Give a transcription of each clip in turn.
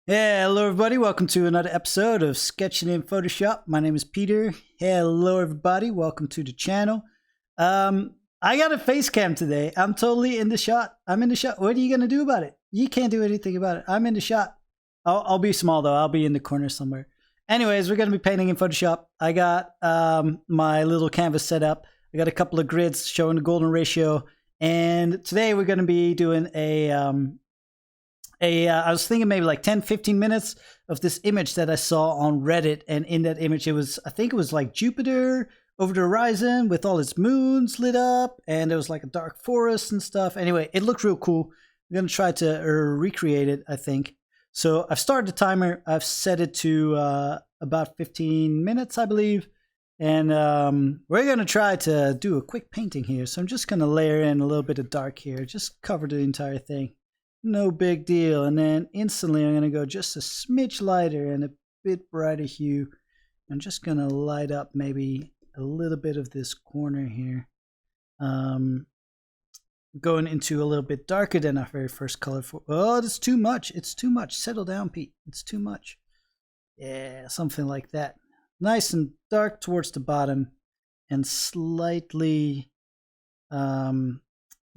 Hello everybody, welcome to another episode of Sketching in Photoshop. My name is Peter. Hello everybody, welcome to the channel. I got a face cam today. I'm totally in the shot. I'm in the shot. What are you gonna do about it? You can't do anything about it. I'm in the shot. I'll be small though. I'll be in the corner somewhere. Anyways, we're gonna be painting in Photoshop. I got my little canvas set up. I got a couple of grids showing the golden ratio, and today we're gonna be doing I was thinking maybe like 10-15 minutes of this image that I saw on Reddit, and in that image I think it was like Jupiter over the horizon with all its moons lit up, and there was like a dark forest and stuff. Anyway, it looked real cool. I'm gonna try to recreate it, I think. So I've started the timer. I've set it to about 15 minutes, I believe, and we're gonna try to do a quick painting here. So I'm just gonna layer in a little bit of dark here, just cover the entire thing. No big deal. And then instantly I'm going to go just a smidge lighter and a bit brighter hue. I'm just going to light up maybe a little bit of this corner here. Going into a little bit darker than our very first color. Oh, that's too much. It's too much. Settle down, Pete. It's too much. Yeah, something like that. Nice and dark towards the bottom and slightly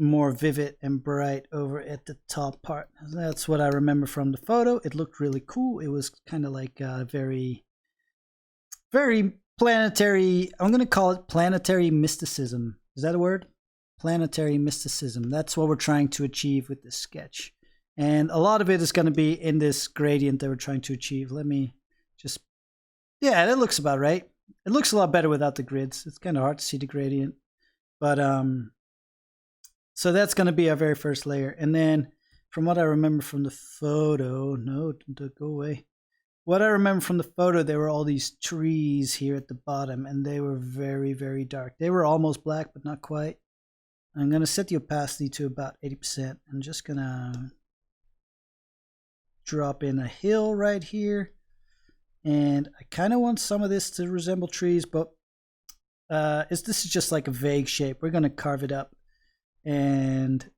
more vivid and bright over at the top part. That's what I remember from the photo. It looked really cool. It was kind of like very planetary. I'm going to call it planetary mysticism. Is that a word? Planetary mysticism. That's what we're trying to achieve with this sketch. And a lot of it is going to be in this gradient that we're trying to achieve. Let me just, yeah, that looks about right. It looks a lot better without the grids. It's kind of hard to see the gradient. But so that's going to be our very first layer. And then from what I remember from the photo, no, don't go away. What I remember from the photo, there were all these trees here at the bottom, and they were very, very dark. They were almost black, but not quite. I'm going to set the opacity to about 80%. I'm just going to drop in a hill right here. And I kind of want some of this to resemble trees, but this is just like a vague shape. We're going to carve it up and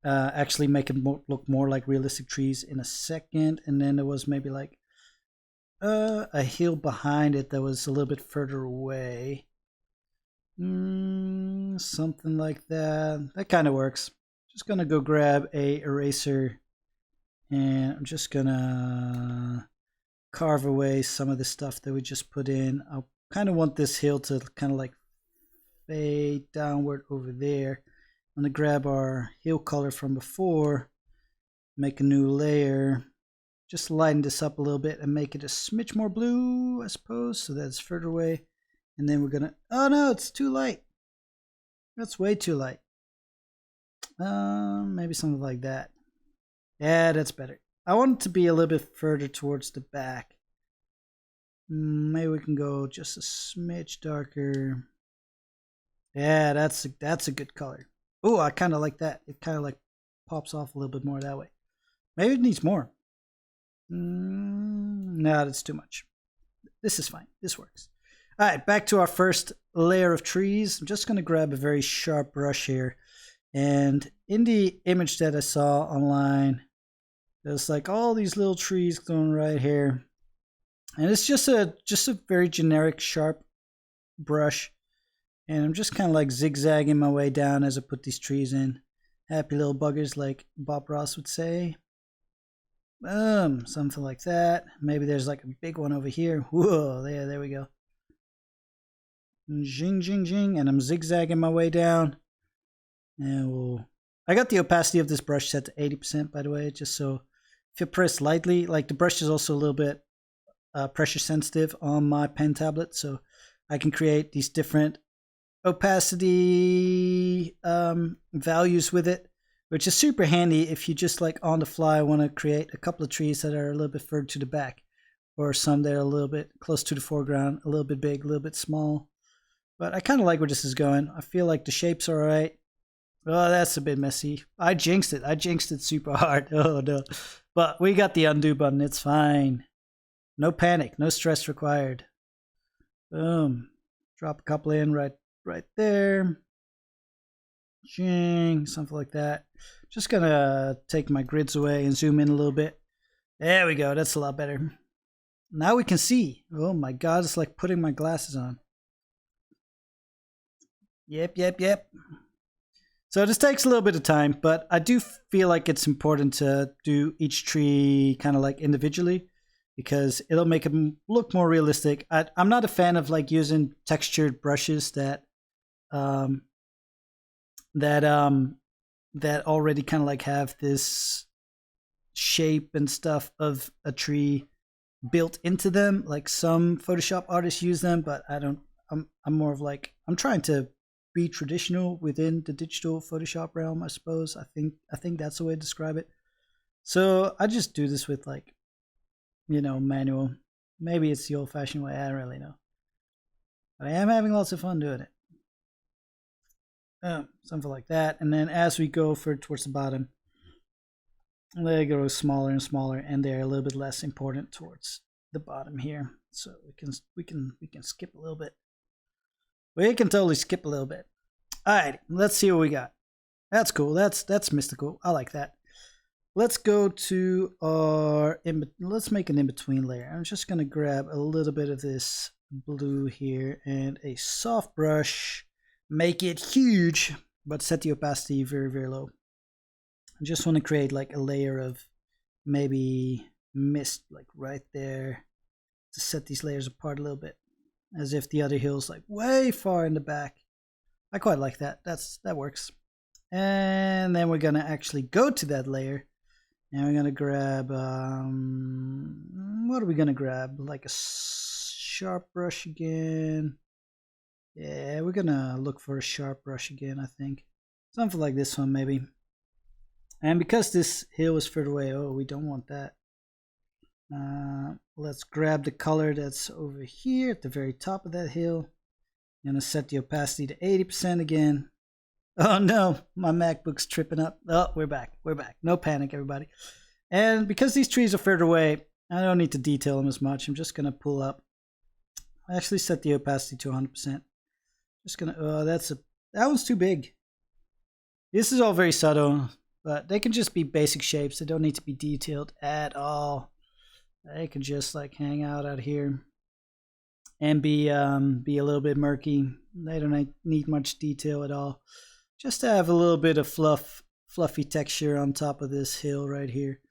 actually make it look more like realistic trees in a second. And then there was maybe like a hill behind it that was a little bit further away. Something like that. That kind of works. Just gonna go grab a eraser, and I'm just gonna carve away some of the stuff that we just put in. I kind of want this hill to kind of like fade downward over there. I'm going to grab our hill color from before, make a new layer, just lighten this up a little bit and make it a smidge more blue, I suppose, so that's further away. And then we're going to, oh no, it's too light. That's way too light. Maybe something like that. Yeah, that's better. I want it to be a little bit further towards the back. Maybe we can go just a smidge darker. Yeah, that's a good color. Oh, I kind of like that. It kind of like pops off a little bit more that way. Maybe it needs more. No, that's too much. This is fine. This works. All right, back to our first layer of trees. I'm just going to grab a very sharp brush here. And in the image that I saw online, there's like all these little trees going right here. And it's just a very generic sharp brush. And I'm just kind of like zigzagging my way down as I put these trees in. Happy little buggers, like Bob Ross would say. Something like that. Maybe there's like a big one over here. Whoa, there we go. Jing, jing, jing. And I'm zigzagging my way down. And I got the opacity of this brush set to 80%, by the way, just so if you press lightly, like the brush is also a little bit pressure sensitive on my pen tablet, so I can create these different opacity values with it, which is super handy if you just like on the fly want to create a couple of trees that are a little bit further to the back, or some that are a little bit close to the foreground, a little bit big, a little bit small. But I kind of like where this is going. I feel like the shape's all right. Oh, that's a bit messy. I jinxed it. I jinxed it super hard. Oh no. But we got the undo button. It's fine. No panic. No stress required. Boom. Drop a couple in right there. Jing, something like that. Just gonna take my grids away and zoom in a little bit. There we go. That's a lot better. Now we can see. Oh my god, it's like putting my glasses on. Yep. So this takes a little bit of time, but I do feel like it's important to do each tree kind of like individually because it'll make it look more realistic. I'm not a fan of like using textured brushes that already kind of like have this shape and stuff of a tree built into them. Like some Photoshop artists use them, but I don't. I'm more of like I'm trying to be traditional within the digital Photoshop realm, I suppose. I think that's the way to describe it. So I just do this with like, you know, manual. Maybe it's the old-fashioned way. I don't really know, but I am having lots of fun doing it. Something like that. And then as we go towards the bottom, they grow smaller and smaller, and they're a little bit less important towards the bottom here. So we can skip a little bit. We can totally skip a little bit. All right, let's see what we got. That's cool. That's mystical. I like that. Let's go to our let's make an in-between layer. I'm just gonna grab a little bit of this blue here and a soft brush. Make it huge, but set the opacity very, very low. I just want to create like a layer of maybe mist like right there to set these layers apart a little bit, as if the other hill's like way far in the back. I quite like that. That works. And then we're gonna actually go to that layer, and we're gonna grab what are we gonna grab? Like a sharp brush again. Yeah, we're gonna look for a sharp brush again. I think something like this one maybe. And because this hill is further away, oh, we don't want that. Let's grab the color that's over here at the very top of that hill. I'm gonna set the opacity to 80% again. Oh no, my MacBook's tripping up. Oh, we're back. No panic, everybody. And because these trees are further away, I don't need to detail them as much. I'm just gonna pull up. I actually set the opacity to 100%. Just gonna. Oh, that one's too big. This is all very subtle, but they can just be basic shapes. They don't need to be detailed at all. They can just like hang out here and be a little bit murky. They don't need much detail at all. Just to have a little bit of fluffy texture on top of this hill right here.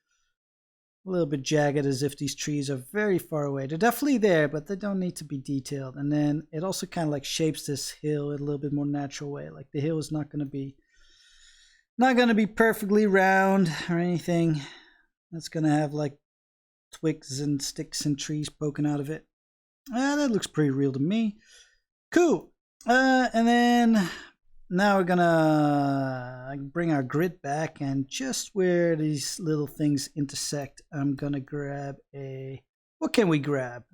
A little bit jagged, as if these trees are very far away. They're definitely there, but they don't need to be detailed. And then it also kind of like shapes this hill in a little bit more natural way. Like the hill is not going to be perfectly round or anything. It's going to have like twigs and sticks and trees poking out of it. That looks pretty real to me. Cool. And then now we're gonna bring our grid back, and just where these little things intersect, I'm gonna grab what can we grab?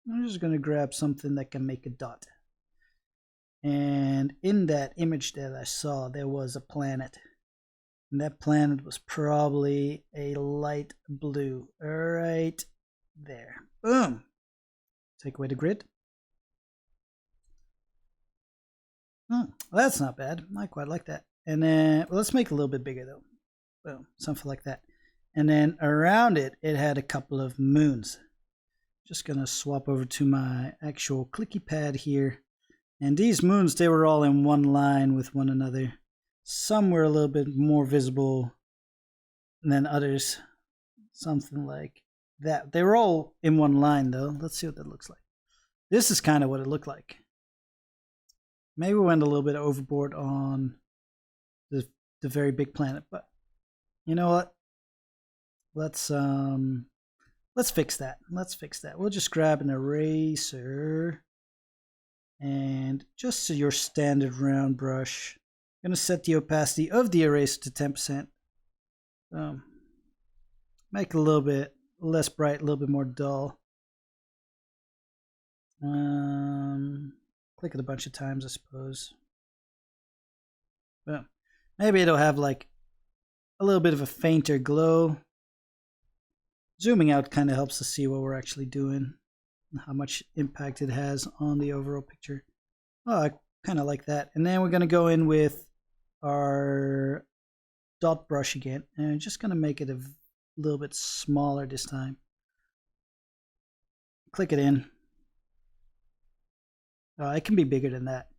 I'm just gonna grab something that can make a dot. And in that image that I saw, there was a planet. And that planet was probably a light blue. Right there. Boom. Take away the grid. Well, that's not bad. I quite like that. And then let's make it a little bit bigger though. Boom. Something like that. And then around it, it had a couple of moons. Just gonna swap over to my actual clicky pad here. And these moons, they were all in one line with one another. Some were a little bit more visible than others. Something like that. They were all in one line though. Let's see what that looks like. This is kind of what it looked like. Maybe we went a little bit overboard on the very big planet, but you know what? Let's fix that. We'll just grab an eraser and just your standard round brush. I'm gonna set the opacity of the eraser to 10%. Make it a little bit less bright, a little bit more dull. Click it a bunch of times, I suppose. But maybe it'll have like a little bit of a fainter glow. Zooming out kind of helps to see what we're actually doing and how much impact it has on the overall picture. Oh, I kind of like that. And then we're going to go in with our dot brush again, and I'm just going to make it a little bit smaller this time. Click it in. It can be bigger than that.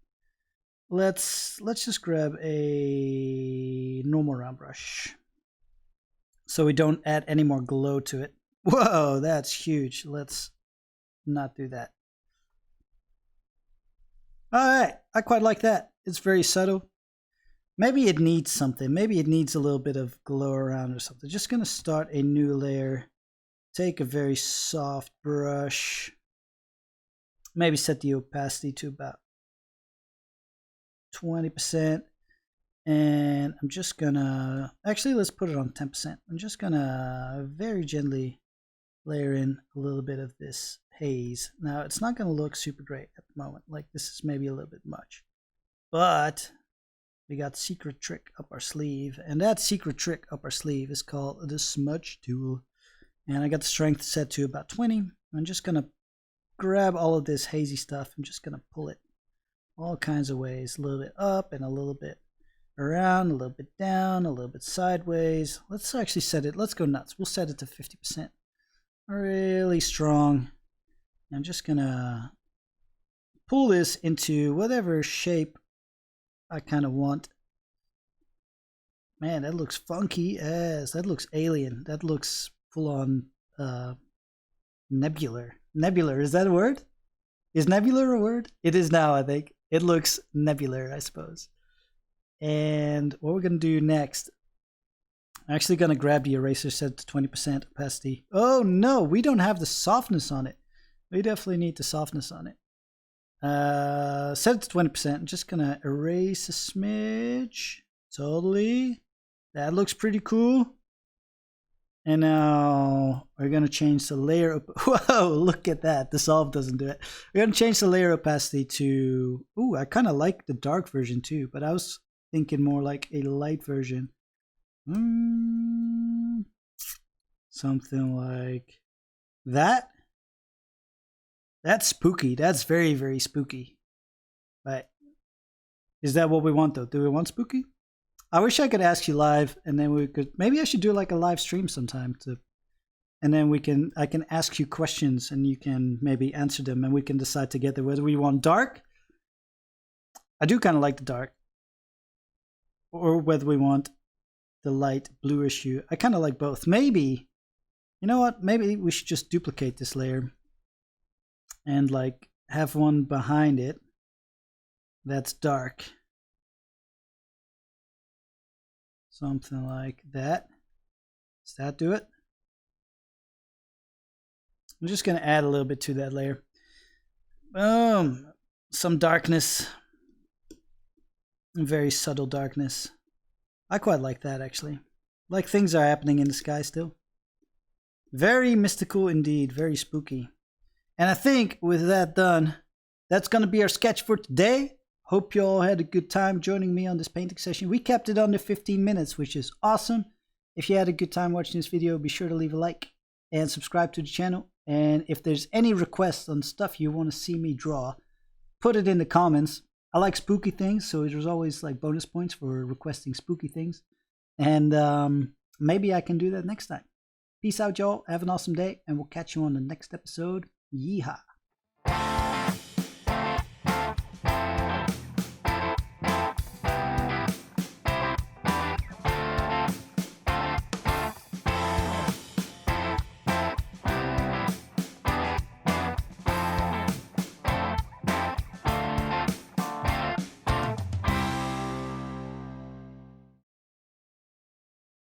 Let's just grab a normal round brush so we don't add any more glow to it. Whoa, that's huge. Let's not do that. All right, I quite like that. It's very subtle. Maybe it needs something. Maybe it needs a little bit of glow around or something. Just gonna start a new layer. Take a very soft brush. Maybe set the opacity to about 20%. And I'm just gonna, actually let's put it on 10%. I'm just gonna very gently layer in a little bit of this haze. Now it's not gonna look super great at the moment. Like this is maybe a little bit much. But we got secret trick up our sleeve. And that secret trick up our sleeve is called the smudge tool. And I got the strength set to about 20. I'm just gonna grab all of this hazy stuff. I'm just gonna pull it all kinds of ways, a little bit up and a little bit around, a little bit down, a little bit sideways. Let's actually set it, let's go nuts. We'll set it to 50%. Really strong. I'm just gonna pull this into whatever shape I kind of want. Man, that looks funky as, that looks alien. That looks full on nebular. Nebular, is that a word? Is nebular a word? It is now, I think. It looks nebular, I suppose. And what we're going to do next, I'm actually going to grab the eraser, set to 20% opacity. Oh no, we don't have the softness on it. We definitely need the softness on it. Set it to 20%. I'm just going to erase a smidge. Totally. That looks pretty cool. And now we're going to change the layer. Whoa, look at that. The solve doesn't do it. We're going to change the layer opacity to, ooh, I kind of like the dark version too, but I was thinking more like a light version. Something like that. That's spooky. That's very, very spooky. Right. Is that what we want though? Do we want spooky? I wish I could ask you live, and then we could, maybe I should do like a live stream sometime and then I can ask you questions and you can maybe answer them and we can decide together whether we want dark. I do kind of like the dark, or whether we want the light bluish hue. I kind of like both. Maybe, you know what? Maybe we should just duplicate this layer and like have one behind it that's dark. Something like that. Does that do it? I'm just going to add a little bit to that layer. Boom. Some darkness. Very subtle darkness. I quite like that actually. Like things are happening in the sky still. Very mystical indeed. Very spooky. And I think with that done, that's going to be our sketch for today. Hope you all had a good time joining me on this painting session. We kept it under 15 minutes, which is awesome. If you had a good time watching this video, be sure to leave a like and subscribe to the channel. And if there's any requests on stuff you want to see me draw, put it in the comments. I like spooky things, so there's always like bonus points for requesting spooky things. And maybe I can do that next time. Peace out, y'all. Have an awesome day, and we'll catch you on the next episode. Yeehaw.